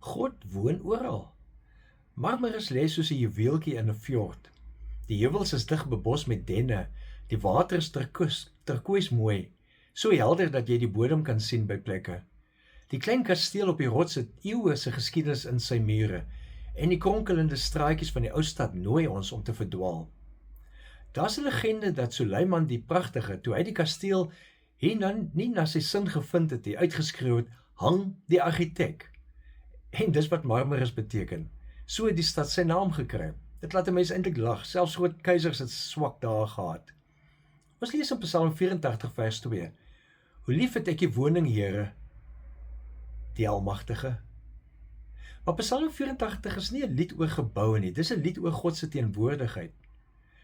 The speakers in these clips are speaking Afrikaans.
God woon oral. Marmaris lê soos 'n juweeltjie in 'n fjord. Die heuwels is dig bebos met denne, die water is turkoos mooi, so helder dat jy die bodem kan sien by plekke. Die klein kasteel op die rots het eeue se geskiedenis in sy mure, en die kronkelende straatjies van die ou stad nooi ons om te verdwaal. Daar's 'n legende dat Suleiman die Pragtige, toe hy die kasteel nie na sy sin gevind het, uitgeskreeu het, hang die argitek. En dis wat Marmaris beteken. So het die stad sy naam gekry. Dit laat 'n mens eintlik lag, selfs groot keisers het swak dae gehad. Ons lees in Psalm 84 vers 2. Hoe lief het ek die woning, Here, die Almagtige. Maar Psalm 84 is nie 'n lied oor geboue nie, dis 'n lied oor God se teenwoordigheid.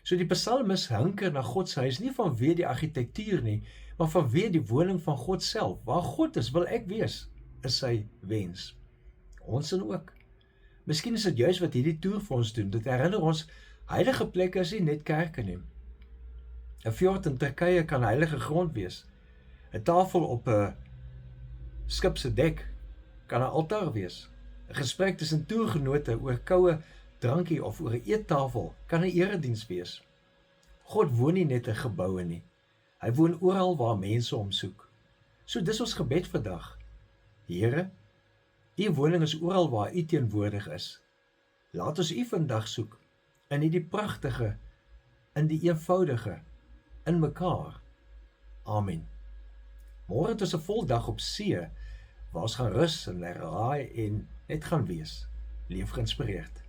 So die psalmis hunker na God se huis nie vanweë die argitektuur nie, maar vanweë die woning van God self. Waar God is, wil ek wees, is sy wens. Ons in ook. Miskien is dit juis wat hierdie toer vir ons doen. Dit herinner ons, heilige plekke is nie net kerke nie. 'n Fjord in Turkye kan heilige grond wees. 'n Tafel op 'n skip se dek kan 'n altaar wees. 'n Gesprek tussen toergenote oor koue drankie of oor 'n eettafel kan 'n erediens wees. God woon nie net in geboue nie. Hy woon oral waar mense hom soek. So dis ons gebed vandag. Here, U woning is oral waar U teenwoordig is. Laat ons U vandag soek, in die pragtige, in die eenvoudige, in mekaar. Amen. Môre het ons 'n vol dag op see, waar ons gaan rus en raai en net gaan wees. Leef geïnspireerd.